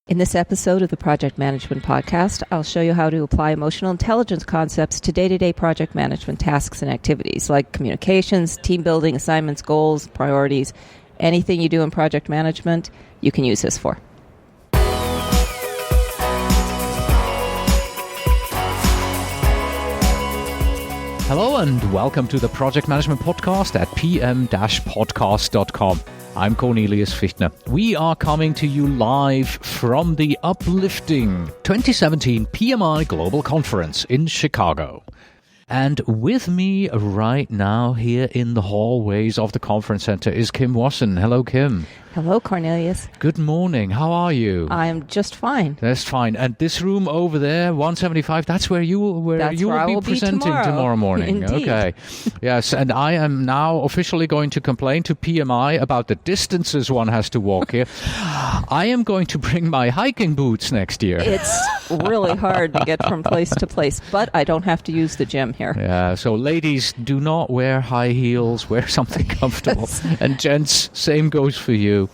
In this episode of the Project Management Podcast, I'll show you how to apply emotional intelligence concepts to day-to-day project management tasks and activities like communications, team building, assignments, goals, priorities. Anything you do in project management, you can use this for. Hello and welcome to the Project Management Podcast at pm-podcast.com. I'm Cornelius Fichtner. We are coming to you live from the uplifting 2017 PMI Global Conference in Chicago. And with me right now here in the hallways of the conference center is Kim Wasson. Hello, Kim. Hello, Cornelius. Good morning. How are you? I'm just fine. That's fine. And this room over there, 175, that's where you will be presenting tomorrow morning. Indeed. Okay. Yes, and I am now officially going to complain to PMI about the distances one has to walk here. I am going to bring my hiking boots next year. It's really hard to get from place to place, but I don't have to use the gym here. Yeah, so ladies, do not wear high heels, wear something comfortable. And gents, same goes for you.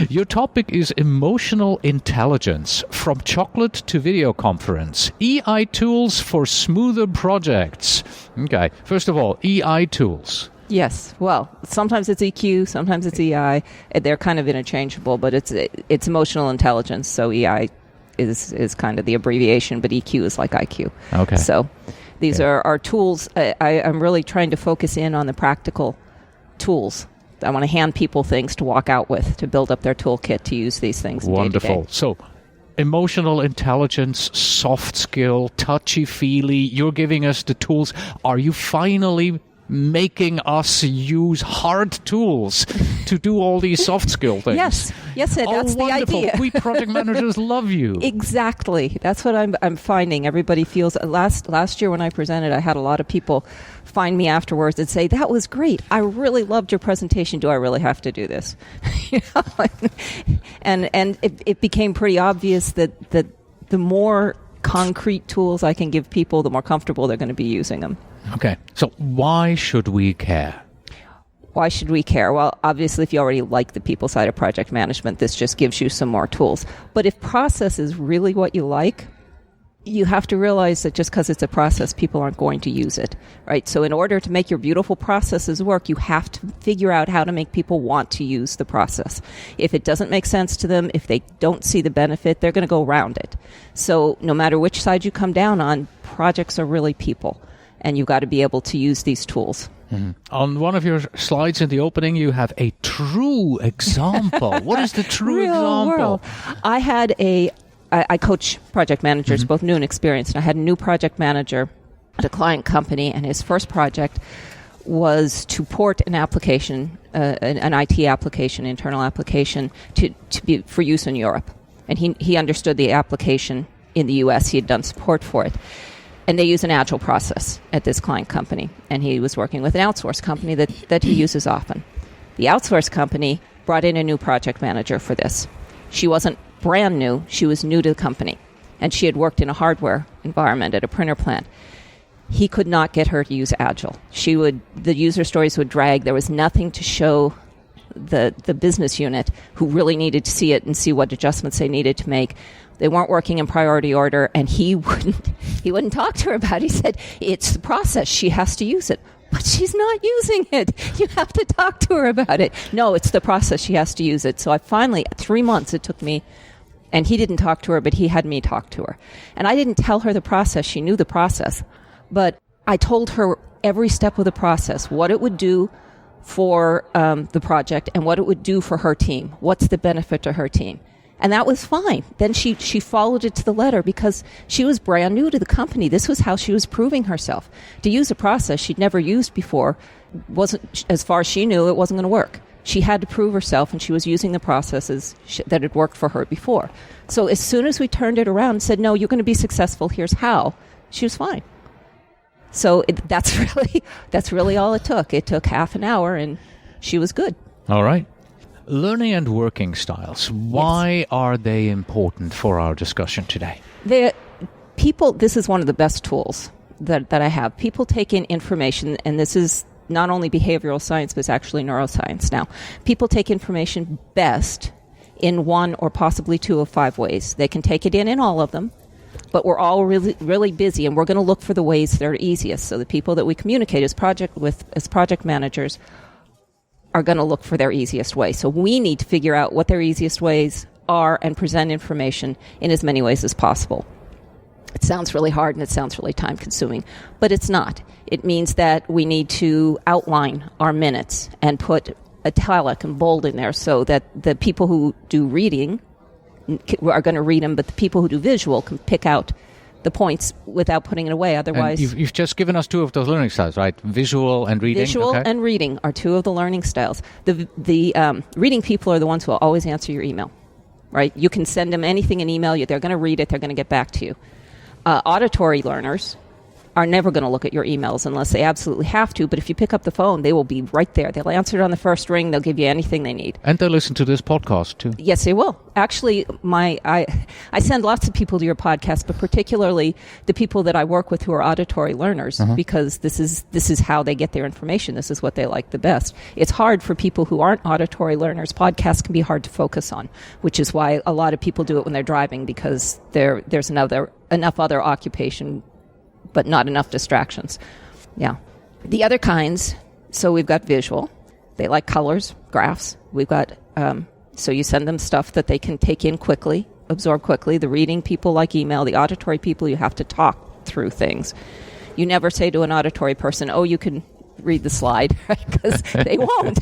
Your topic is emotional intelligence, from chocolate to video conference. EI tools for smoother projects. Okay, first of all, EI tools. Yes, well, sometimes it's EQ, sometimes it's EI. They're kind of interchangeable, but it's emotional intelligence, so EI is kind of the abbreviation, but EQ is like IQ. Okay. So these are our tools. I'm really trying to focus in on the practical tools. I want to hand people things to walk out with, to build up their toolkit to use these things Wonderful. day to day. So, emotional intelligence, soft skill, touchy-feely, you're giving us the tools. Are you finally making us use hard tools to do all these soft skill things? Yes, that's the idea. We project managers love you. Exactly. That's what I'm finding. Everybody feels. Last year when I presented, I had a lot of people find me afterwards and say, "That was great. I really loved your presentation. Do I really have to do this?" And it became pretty obvious that the more concrete tools I can give people, the more comfortable they're going to be using them. Okay, so why should we care? Why should we care? Well, obviously, if you already like the people side of project management, this just gives you some more tools. But if process is really what you like, you have to realize that just because it's a process, people aren't going to use it, right? So in order to make your beautiful processes work, you have to figure out how to make people want to use the process. If it doesn't make sense to them, if they don't see the benefit, they're going to go around it. So no matter which side you come down on, projects are really people. And you've got to be able to use these tools. Mm-hmm. On one of your slides in the opening, you have a true example. What is the true example? World. I coach project managers, both new and experienced. And I had a new project manager at a client company, and his first project was to port an application, an IT application, internal application, to be for use in Europe. And he understood the application in the U.S. He had done support for it. And they use an agile process at this client company. And he was working with an outsourced company that he uses often. The outsourced company brought in a new project manager for this. She wasn't brand new. She was new to the company. And she had worked in a hardware environment at a printer plant. He could not get her to use agile. The user stories would drag. There was nothing to show the business unit who really needed to see it and see what adjustments they needed to make. They weren't working in priority order, and he wouldn't talk to her about it. He said, "It's the process. She has to use it." But she's not using it. You have to talk to her about it. No, it's the process. She has to use it. So I finally, 3 months it took me, and he didn't talk to her, but he had me talk to her. And I didn't tell her the process. She knew the process. But I told her every step of the process, what it would do for the project and what it would do for her team. What's the benefit to her team? And that was fine. Then she followed it to the letter because she was brand new to the company. This was how she was proving herself. To use a process she'd never used before, wasn't, as far as she knew, it wasn't going to work. She had to prove herself, and she was using the processes that had worked for her before. So as soon as we turned it around and said, "No, you're going to be successful, here's how," she was fine. So that's really all it took. It took half an hour, and she was good. All right. Learning and working styles. Why are they important for our discussion today? This is one of the best tools that I have. People take in information, and this is not only behavioral science, but it's actually neuroscience now. People take information best in one or possibly two of 5 ways. They can take it in all of them, but we're all really, really busy, and we're going to look for the ways that are easiest. So the people that we communicate as project managers are going to look for their easiest way. So we need to figure out what their easiest ways are and present information in as many ways as possible. It sounds really hard and it sounds really time-consuming, but it's not. It means that we need to outline our minutes and put italic and bold in there so that the people who do reading are going to read them, but the people who do visual can pick out the points without putting it away. Otherwise, and you've just given us 2 of those learning styles, right? Visual and reading. Visual and reading are 2 of the learning styles. The reading people are the ones who will always answer your email, right? You can send them anything in email. They're going to read it. They're going to get back to you. Auditory learners are never going to look at your emails unless they absolutely have to. But if you pick up the phone, they will be right there. They'll answer it on the first ring. They'll give you anything they need. And they'll listen to this podcast too. Yes, they will. Actually, I send lots of people to your podcast, but particularly the people that I work with who are auditory learners, because this is how they get their information. This is what they like the best. It's hard for people who aren't auditory learners. Podcasts can be hard to focus on, which is why a lot of people do it when they're driving, because there's enough other occupation but not enough distractions. Yeah. The other kinds, so we've got visual. They like colors, graphs. We've got, so you send them stuff that they can take in quickly, absorb quickly. The reading people like email. The auditory people, you have to talk through things. You never say to an auditory person, oh, you can read the slide, right? Because they won't.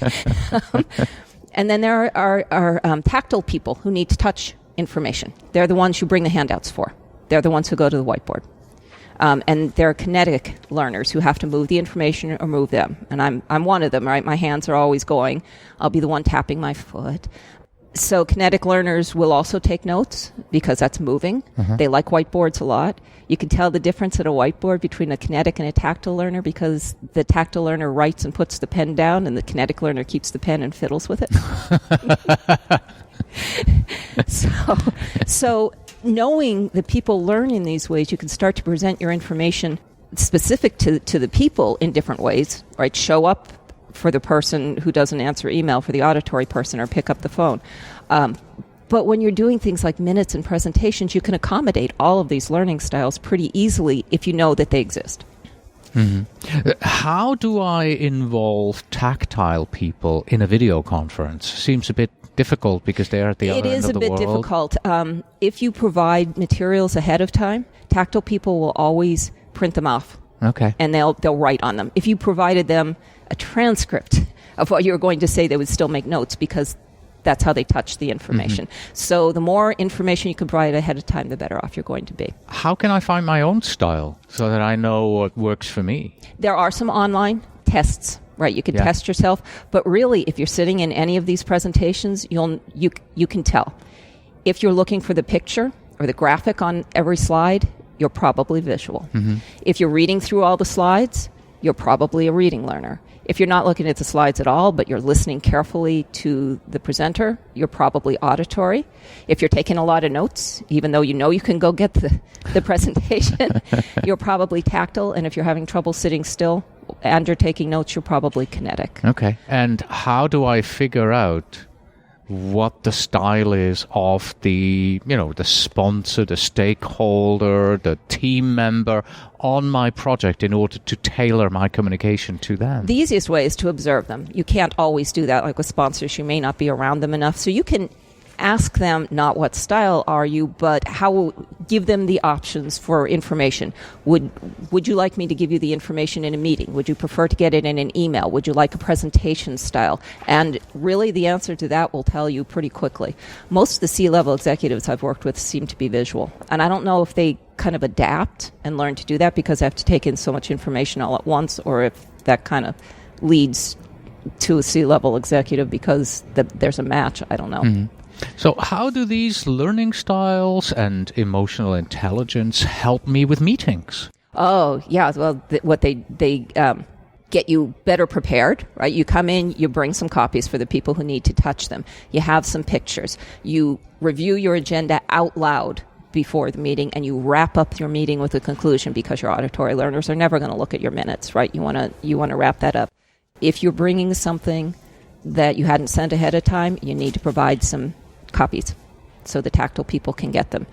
And then there are tactile people who need to touch information. They're the ones you bring the handouts for. They're the ones who go to the whiteboard. And there are kinetic learners who have to move the information or move them. And I'm one of them, right? My hands are always going. I'll be the one tapping my foot. So kinetic learners will also take notes because that's moving. They like whiteboards a lot. You can tell the difference at a whiteboard between a kinetic and a tactile learner because the tactile learner writes and puts the pen down and the kinetic learner keeps the pen and fiddles with it. So knowing that people learn in these ways, you can start to present your information specific to the people in different ways, right? Show up for the person who doesn't answer email, for the auditory person, or pick up the phone. But when you're doing things like minutes and presentations, you can accommodate all of these learning styles pretty easily if you know that they exist. How do I involve tactile people in a video conference? Seems a bit difficult because they're at the other end of the world. It is a bit difficult. If you provide materials ahead of time, tactile people will always print them off. Okay. And they'll write on them. If you provided them a transcript of what you were going to say, they would still make notes because that's how they touch the information. So the more information you can provide ahead of time, the better off you're going to be. How can I find my own style so that I know what works for me? There are some online tests, right? You can test yourself. But really, if you're sitting in any of these presentations, you can tell. If you're looking for the picture or the graphic on every slide, you're probably visual. If you're reading through all the slides, you're probably a reading learner. If you're not looking at the slides at all, but you're listening carefully to the presenter, you're probably auditory. If you're taking a lot of notes, even though you know you can go get the presentation, you're probably tactile. And if you're having trouble sitting still and you're taking notes, you're probably kinetic. Okay. And how do I figure out what the style is of the sponsor, the stakeholder, the team member on my project in order to tailor my communication to them? The easiest way is to observe them. You can't always do that. Like with sponsors, you may not be around them enough. So you can ask them not what style are you, but how. Give them the options for information. Would you like me to give you the information in a meeting? Would you prefer to get it in an email? Would you like a presentation style? And really the answer to that will tell you pretty quickly. Most of the C-level executives I've worked with seem to be visual. And I don't know if they kind of adapt and learn to do that because they have to take in so much information all at once, or if that kind of leads to a C-level executive because there's a match. I don't know. So how do these learning styles and emotional intelligence help me with meetings? Oh, yeah. Well, what they get you better prepared, right? You come in, you bring some copies for the people who need to touch them. You have some pictures. You review your agenda out loud before the meeting, and you wrap up your meeting with a conclusion because your auditory learners are never going to look at your minutes, right? You want to wrap that up. If you're bringing something that you hadn't sent ahead of time, you need to provide some copies so the tactile people can get them.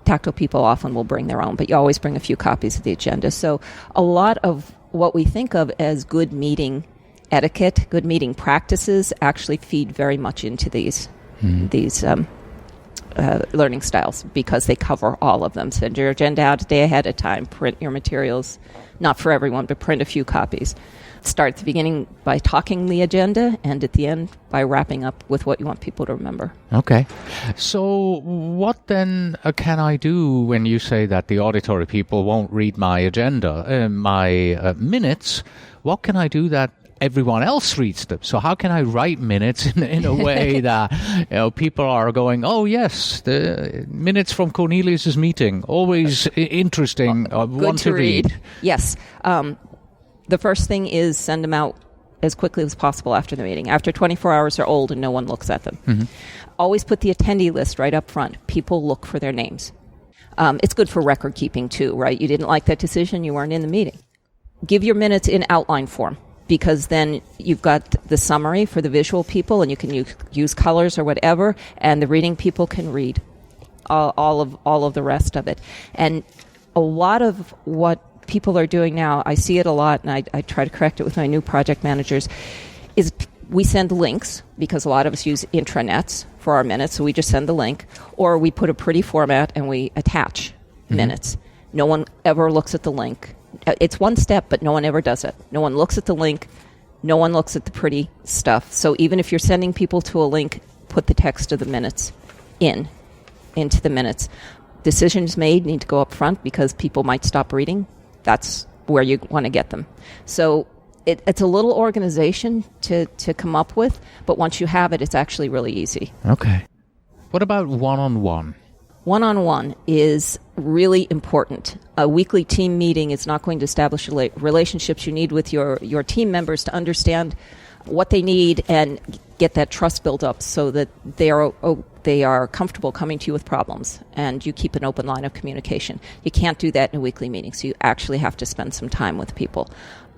Tactile people often will bring their own, but you always bring a few copies of the agenda. So a lot of what we think of as good meeting etiquette, good meeting practices actually feed very much into these learning styles because they cover all of them. Send your agenda out a day ahead of time. Print your materials, not for everyone, but print a few copies. Start at the beginning by talking the agenda, and at the end by wrapping up with what you want people to remember. Okay. So what then can I do when you say that the auditory people won't read my agenda, my minutes? What can I do that everyone else reads them? So how can I write minutes in a way that people are going, oh yes, the minutes from Cornelius's meeting, always interesting, want to read. Yes. The first thing is send them out as quickly as possible after the meeting. After 24 hours, they're old and no one looks at them. Mm-hmm. Always put the attendee list right up front. People look for their names. It's good for record keeping too, right? You didn't like that decision, you weren't in the meeting. Give your minutes in outline form, because then you've got the summary for the visual people, and you can use colors or whatever, and the reading people can read all of the rest of it. And a lot of what people are doing now, I see it a lot, and I try to correct it with my new project managers, is we send links, because a lot of us use intranets for our minutes, so we just send the link, or we put a pretty format and we attach minutes. No one ever looks at the link. It's one step, but no one ever does it. No one looks at the link. No one looks at the pretty stuff. So even if you're sending people to a link, put the text of the minutes into the minutes. Decisions made need to go up front because people might stop reading. That's where you want to get them. So it's a little organization to come up with, but once you have it, it's actually really easy. Okay. What about one-on-one? One-on-one is really important. A weekly team meeting is not going to establish relationships you need with your team members to understand what they need and get that trust built up so that they are comfortable coming to you with problems, and you keep an open line of communication. You can't do that in a weekly meeting, so you actually have to spend some time with people.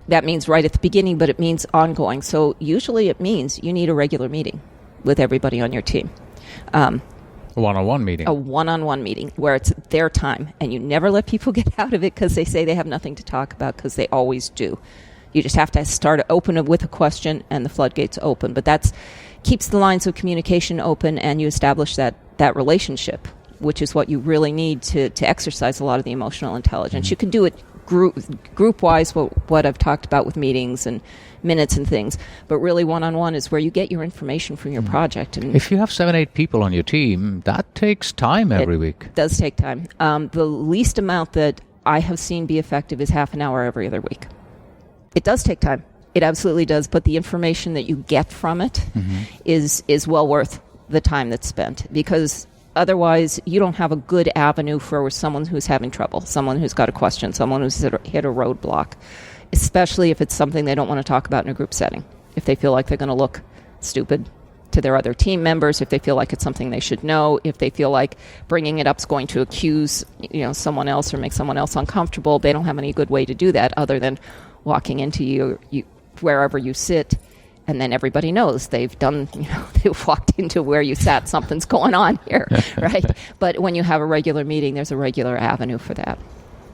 That means right at the beginning, but it means ongoing. So usually it means you need a regular meeting with everybody on your team. A one-on-one meeting. A one-on-one meeting where it's their time, and you never let people get out of it because they say they have nothing to talk about, because they always do. You just have to start open with a question, and the floodgates open. But that keeps the lines of communication open, and you establish that relationship, which is what you really need to exercise a lot of the emotional intelligence. You can do it group-wise, what I've talked about with meetings and minutes and things, but really one-on-one is where you get your information from your project. And if you have 7-8 people on your team, that takes time every week. It does take time. The least amount that I have seen be effective is half an hour every other week. It does take time. It absolutely does, but the information that you get from it is well worth the time that's spent, because otherwise you don't have a good avenue for someone who's having trouble, someone who's got a question, someone who's hit a roadblock, especially if it's something they don't want to talk about in a group setting. If they feel like they're going to look stupid to their other team members, if they feel like it's something they should know, if they feel like bringing it up is going to accuse someone else or make someone else uncomfortable, they don't have any good way to do that other than walking into you wherever you sit, and then everybody knows they've walked into where you sat, something's going on here, right? But when you have a regular meeting, there's a regular avenue for that.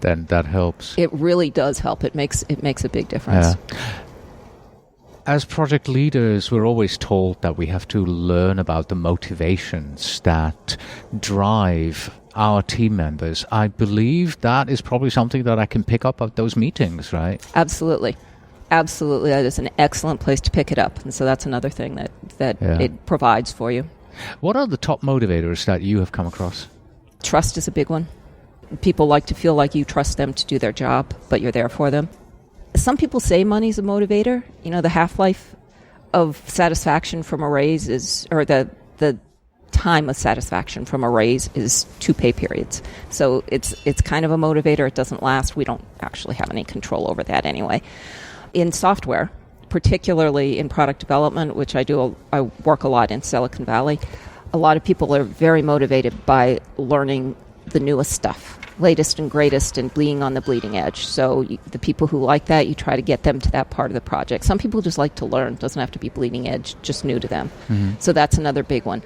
Then that helps. It really does help. It makes a big difference. Yeah. As project leaders, we're always told that we have to learn about the motivations that drive our team members. I believe that is probably something that I can pick up at those meetings, right? Absolutely. Absolutely. That is an excellent place to pick it up. And so that's another thing that it provides for you. What are the top motivators that you have come across? Trust is a big one. People like to feel like you trust them to do their job, but you're there for them. Some people say money's a motivator. The half-life of satisfaction from a raise or the time of satisfaction from a raise is 2 pay periods. So it's kind of a motivator. It doesn't last. We don't actually have any control over that anyway. In software, particularly in product development, which I work a lot in Silicon Valley, a lot of people are very motivated by learning the newest stuff, latest and greatest, and being on the bleeding edge. So the people who like that, you try to get them to that part of the project. Some people just like to learn. It doesn't have to be bleeding edge, just new to them. So that's another big one.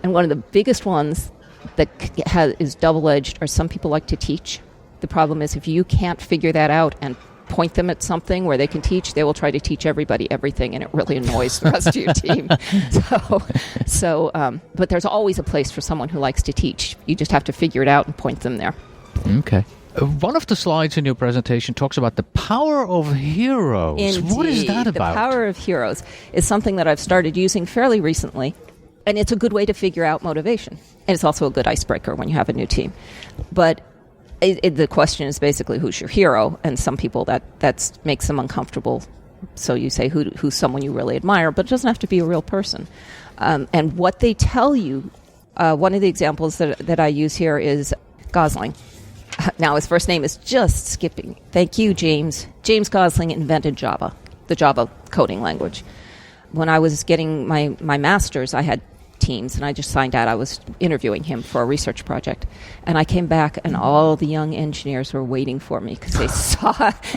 And one of the biggest ones that is double-edged are some people like to teach. The problem is if you can't figure that out and point them at something where they can teach, they will try to teach everybody everything, and it really annoys the rest of your team. But there's always a place for someone who likes to teach. You just have to figure it out and point them there. Okay. One of the slides in your presentation talks about the power of heroes. Indeed. What is that about? The power of heroes is something that I've started using fairly recently, and it's a good way to figure out motivation. And it's also a good icebreaker when you have a new team. But the question is basically who's your hero, and some people that makes them uncomfortable. So you say who's someone you really admire, but it doesn't have to be a real person. And what they tell you, one of the examples that I use here is Gosling. Now his first name is just skipping. Thank you, James. James Gosling invented Java, the Java coding language. When I was getting my master's, I had teams, and I just signed out. I was interviewing him for a research project, and I came back, and all the young engineers were waiting for me because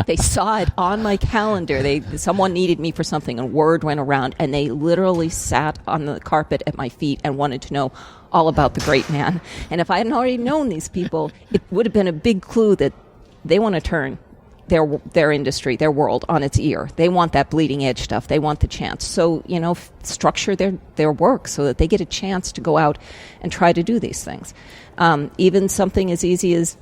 they saw it on my calendar. Someone needed me for something, and word went around, and they literally sat on the carpet at my feet and wanted to know all about the great man. And if I hadn't already known these people, it would have been a big clue that they want to turn their industry, their world on its ear. They want that bleeding edge stuff. They want the chance. So, structure their work so that they get a chance to go out and try to do these things. Even something as easy as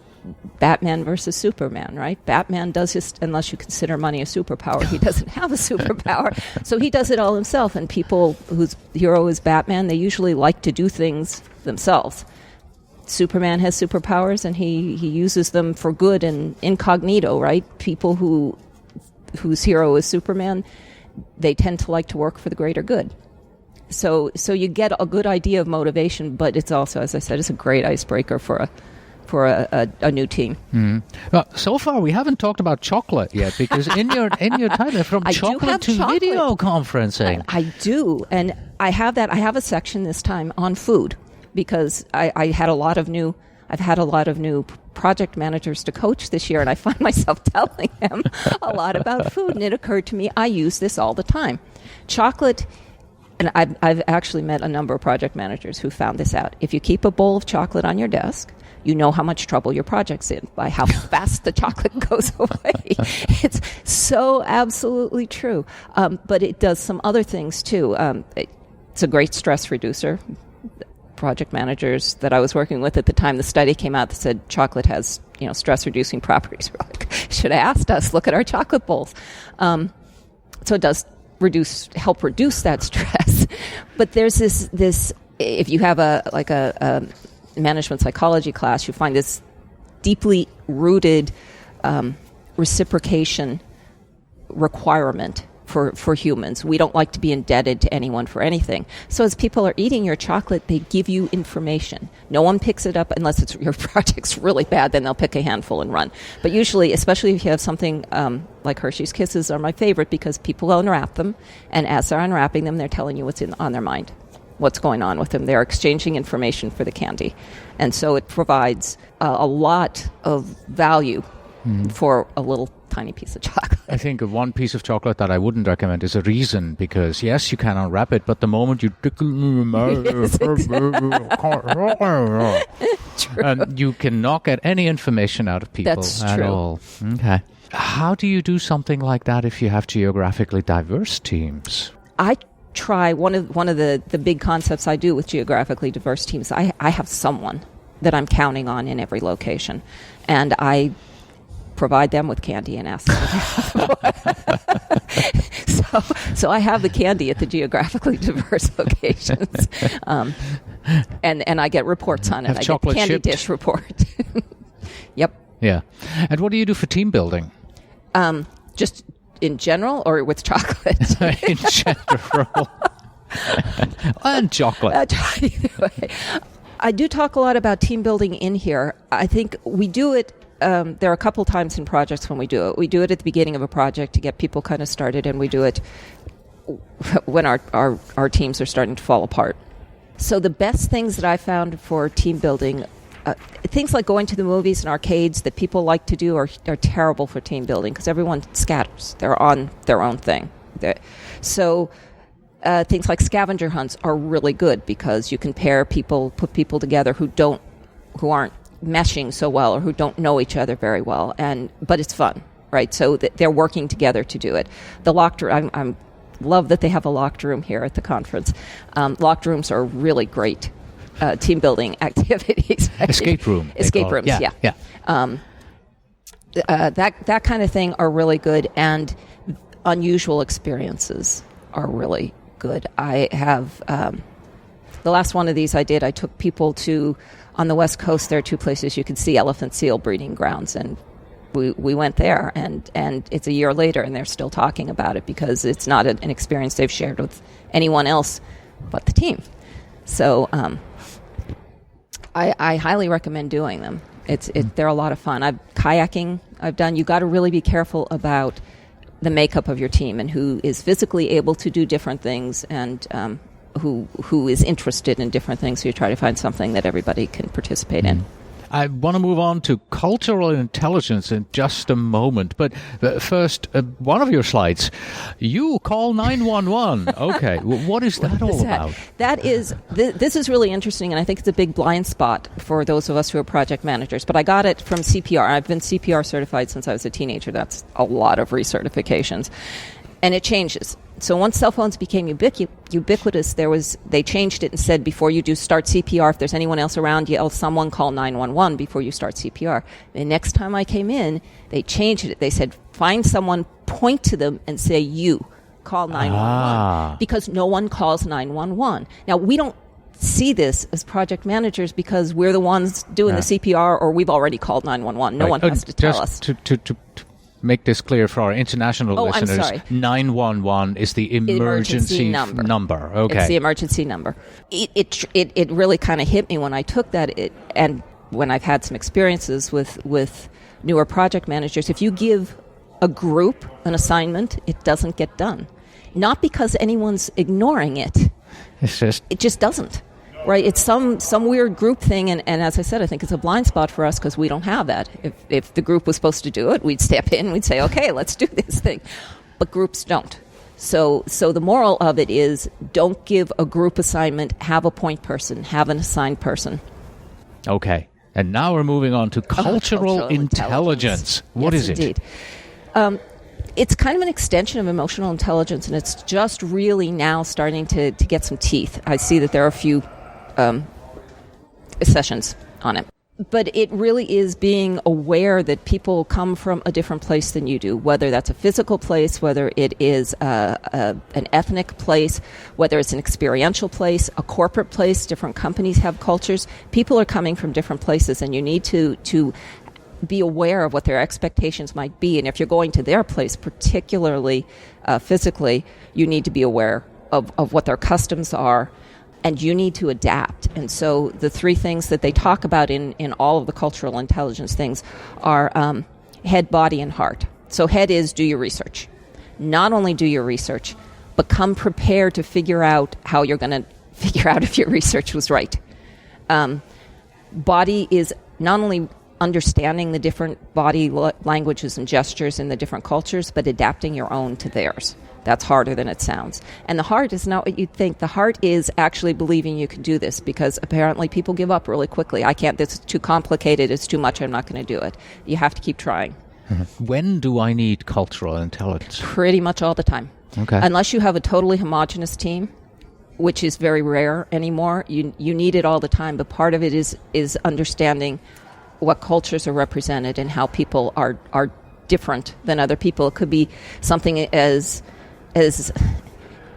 Batman versus Superman, right? Batman does his, unless you consider money a superpower, he doesn't have a superpower. So he does it all himself. And people whose hero is Batman, they usually like to do things themselves. Superman has superpowers, and he uses them for good and incognito, right? People whose hero is Superman, they tend to like to work for the greater good. So you get a good idea of motivation, but it's also, as I said, it's a great icebreaker for a new team. So far, we haven't talked about chocolate yet, because in your title, from chocolate to video conferencing. I do, and I have that. I have a section this time on food, because I've had a lot of new project managers to coach this year, and I find myself telling them a lot about food. And it occurred to me, I use this all the time. Chocolate, and I've actually met a number of project managers who found this out. If you keep a bowl of chocolate on your desk, you know how much trouble your project's in by how fast the chocolate goes away. It's so absolutely true. But it does some other things, too. It's a great stress reducer. Project managers that I was working with at the time, the study came out that said chocolate has, stress-reducing properties. We're like, should have asked us. Look at our chocolate bowls. So it does help reduce that stress. But there's this. If you have a management psychology class, you find this deeply rooted reciprocation requirement for humans. We don't like to be indebted to anyone for anything. So as people are eating your chocolate, they give you information. No one picks it up unless your project's really bad, then they'll pick a handful and run. But usually, especially if you have something like Hershey's Kisses are my favorite, because people unwrap them, and as they're unwrapping them, they're telling you what's on their mind, what's going on with them. They're exchanging information for the candy. And so it provides a lot of value for a little tiny piece of chocolate. I think one piece of chocolate that I wouldn't recommend is a Reason, because yes, you can unwrap it, but the moment you tickle and you cannot get any information out of people at all. Okay. How do you do something like that if you have geographically diverse teams? I try one of the big concepts I do with geographically diverse teams. I have someone that I'm counting on in every location, and I provide them with candy and ask them. So I have the candy at the geographically diverse locations, and I get reports on it. Have I chocolate get candy shipped? dish report. Yep. Yeah. And what do you do for team building? Just in general, or with chocolate? In general. And chocolate. I do talk a lot about team building in here. I think we do it. There are a couple times in projects when we do it. We do it at the beginning of a project to get people kind of started, and we do it when our teams are starting to fall apart. So the best things that I found for team building, things like going to the movies and arcades that people like to do are terrible for team building, because everyone scatters. They're on their own thing. So things like scavenger hunts are really good because you can put people together who aren't meshing so well or who don't know each other very well, but it's fun, right? So they're working together to do it. The locked room, I'm love that they have a locked room here at the conference. Locked rooms are really great team building activities. Escape rooms, yeah. That kind of thing are really good, and unusual experiences are really good. I have the last one of these I did. I took people to, on the West Coast, there are 2 places you can see elephant seal breeding grounds, and we went there, and it's a year later, and they're still talking about it because it's not an experience they've shared with anyone else but the team. So I highly recommend doing them. They're a lot of fun. Kayaking I've done. You got to really be careful about the makeup of your team and who is physically able to do different things and who is interested in different things. So you try to find something that everybody can participate in. I want to move on to cultural intelligence in just a moment. But first, one of your slides, you call 911. Okay, what is that all about? This is really interesting, and I think it's a big blind spot for those of us who are project managers. But I got it from CPR. I've been CPR certified since I was a teenager. That's a lot of recertifications. And it changes. So once cell phones became ubiquitous, they changed it and said before you do start CPR, if there's anyone else around, someone call 911 before you start CPR. The next time I came in, they changed it. They said find someone, point to them, and say you call 911 because no one calls 911. Now we don't see this as project managers because we're the ones doing the CPR, or we've already called 911. No one has to tell us. To make this clear for our international listeners, 911 is the emergency number. Okay. It's the emergency number. It really kind of hit me when I took that, and when I've had some experiences with newer project managers. If you give a group an assignment, it doesn't get done. Not because anyone's ignoring it. It just doesn't. Right, it's some weird group thing, and as I said, I think it's a blind spot for us because we don't have that. If the group was supposed to do it, we'd step in, we'd say, okay, let's do this thing. But groups don't. So the moral of it is don't give a group assignment, have a point person, have an assigned person. Okay, and now we're moving on to cultural intelligence. What is it? Indeed. It's kind of an extension of emotional intelligence, and it's just really now starting to get some teeth. I see that there are a few sessions on it. But it really is being aware that people come from a different place than you do, whether that's a physical place, whether it is an ethnic place, whether it's an experiential place, a corporate place. Different companies have cultures. People are coming from different places, and you need to be aware of what their expectations might be. And if you're going to their place, particularly physically, you need to be aware of what their customs are, and you need to adapt. And so the 3 things that they talk about in all of the cultural intelligence things are head, body, and heart. So head is do your research. Not only do your research, but come prepared to figure out how you're going to figure out if your research was right. Body is not only understanding the different body languages and gestures in the different cultures, but adapting your own to theirs. That's harder than it sounds. And the heart is not what you'd think. The heart is actually believing you can do this, because apparently people give up really quickly. I can't, this is too complicated, it's too much, I'm not going to do it. You have to keep trying. When do I need cultural intelligence? Pretty much all the time. Okay. Unless you have a totally homogenous team, which is very rare anymore, you need it all the time. But part of it is understanding what cultures are represented and how people are different than other people. It could be something as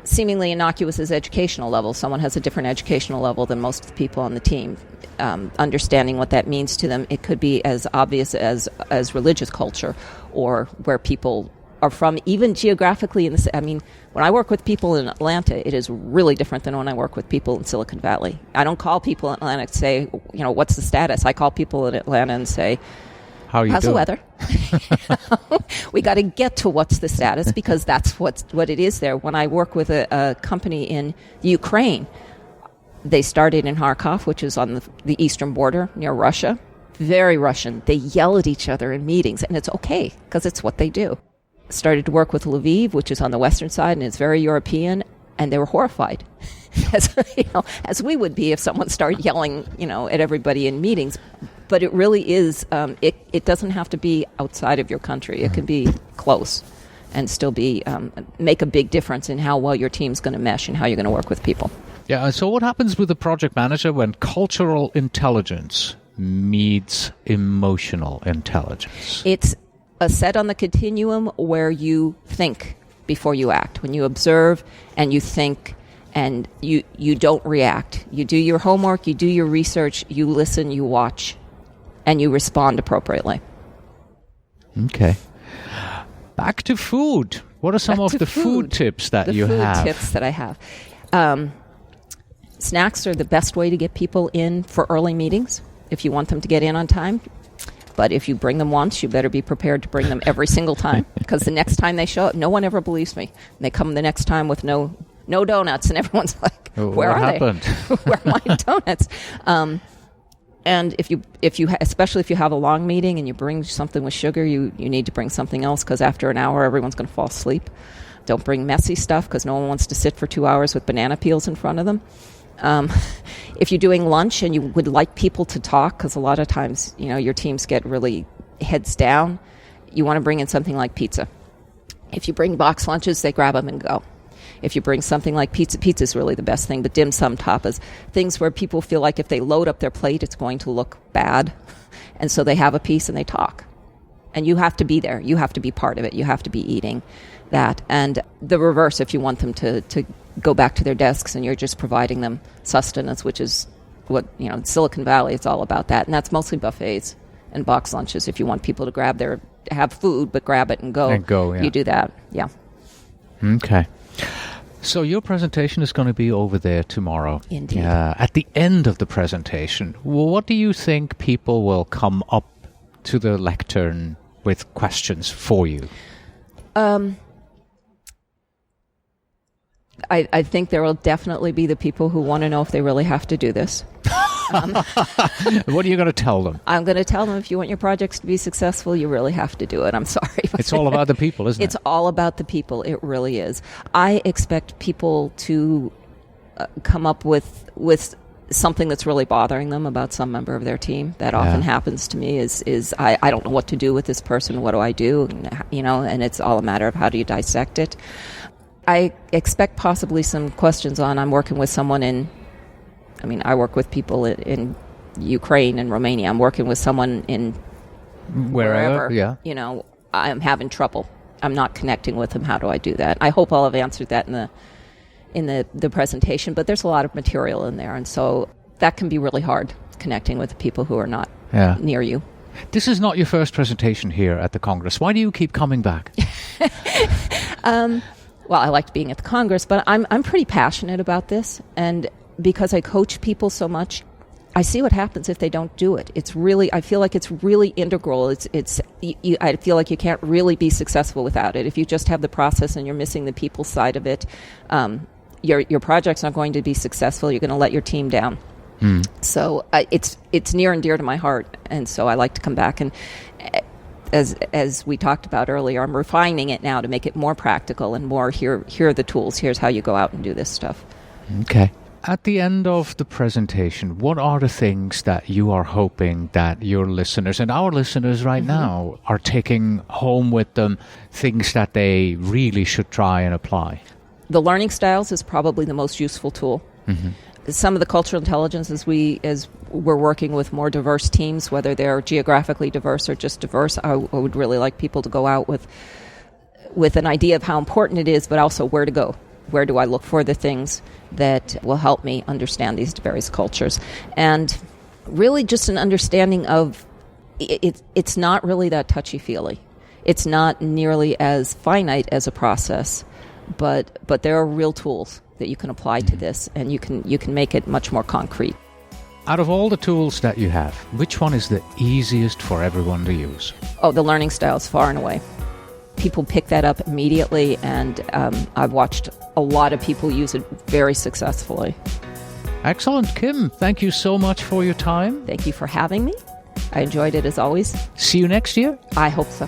seemingly innocuous as educational level. Someone has a different educational level than most of the people on the team. Understanding what that means to them. It could be as obvious as religious culture, or where people are from, even geographically. I mean, when I work with people in Atlanta, it is really different than when I work with people in Silicon Valley. I don't call people in Atlanta and say, what's the status? I call people in Atlanta and say, how are you how's doing? The weather? We got to get to what's the status, because that's what it is there. When I work with a company in Ukraine, they started in Kharkov, which is on the eastern border near Russia. Very Russian. They yell at each other in meetings, and it's okay, because it's what they do. Started to work with Lviv, which is on the western side, and it's very European, and they were horrified, as we would be if someone started yelling, at everybody in meetings. But it really is. It doesn't have to be outside of your country. It can be close, and still be make a big difference in how well your team's going to mesh and how you're going to work with people. Yeah. So what happens with the project manager when cultural intelligence meets emotional intelligence? It's a set on the continuum where you think before you act. When you observe and you think and you don't react. You do your homework, you do your research, you listen, you watch, and you respond appropriately. Okay. Back to food. What are some of the food tips that you have? The food tips that I have. Snacks are the best way to get people in for early meetings if you want them to get in on time. But if you bring them once, you better be prepared to bring them every single time, because the next time they show up, no one ever believes me. And they come the next time with no donuts, and everyone's like, "Where are they? Where are my donuts?" And if you especially if you have a long meeting and you bring something with sugar, you need to bring something else, because after an hour, everyone's going to fall asleep. Don't bring messy stuff, because no one wants to sit for 2 hours with banana peels in front of them. If you're doing lunch and you would like people to talk, because a lot of times, your teams get really heads down, you want to bring in something like pizza. If you bring box lunches, they grab them and go. If you bring something like pizza is really the best thing, but dim sum tapas, things where people feel like if they load up their plate, it's going to look bad. And so they have a piece and they talk. And you have to be there. You have to be part of it. You have to be eating that. And the reverse, if you want them to go back to their desks and you're just providing them sustenance, which is what, Silicon Valley, it's all about that. And that's mostly buffets and box lunches. If you want people to have food, but grab it and go, yeah. You do that. Yeah. Okay. So your presentation is going to be over there tomorrow. Indeed. At the end of the presentation, what do you think people will come up to the lectern with questions for you? I think there will definitely be the people who want to know if they really have to do this. What are you going to tell them? I'm going to tell them, if you want your projects to be successful, you really have to do it. I'm sorry. It's all about the people, isn't it? It's all about the people. It really is. I expect people to come up with something that's really bothering them about some member of their team. That often happens to me is I don't know what to do with this person. What do I do? And it's all a matter of how do you dissect it. I expect possibly some questions on, I'm working with someone I work with people in Ukraine and Romania. I'm working with someone in wherever. Yeah. I'm having trouble. I'm not connecting with them. How do I do that? I hope I'll have answered that in the presentation, but there's a lot of material in there, and so that can be really hard, connecting with the people who are not near you. This is not your first presentation here at the Congress. Why do you keep coming back? Well, I liked being at the Congress, but I'm pretty passionate about this, and because I coach people so much, I see what happens if they don't do it. I feel like it's really integral. I feel like you can't really be successful without it. If you just have the process and you're missing the people side of it, your project's not going to be successful. You're going to let your team down. So it's near and dear to my heart, and so I like to come back and. As we talked about earlier, I'm refining it now to make it more practical and more here are the tools. Here's how you go out and do this stuff. Okay. At the end of the presentation, what are the things that you are hoping that your listeners and our listeners right now are taking home with them, things that they really should try and apply? The learning styles is probably the most useful tool. Some of the cultural intelligence, as we're working with more diverse teams, whether they're geographically diverse or just diverse, I would really like people to go out with an idea of how important it is, but also where to go. Where do I look for the things that will help me understand these various cultures? And really just an understanding of it's not really that touchy-feely. It's not nearly as finite as a process, but there are real tools that you can apply to this, and you can make it much more concrete. Out of all the tools that you have, which one is the easiest for everyone to use? Oh, the learning styles, far and away. People pick that up immediately, and I've watched a lot of people use it very successfully. Excellent. Kim, thank you so much for your time. Thank you for having me. I enjoyed it as always. See you next year. I hope so.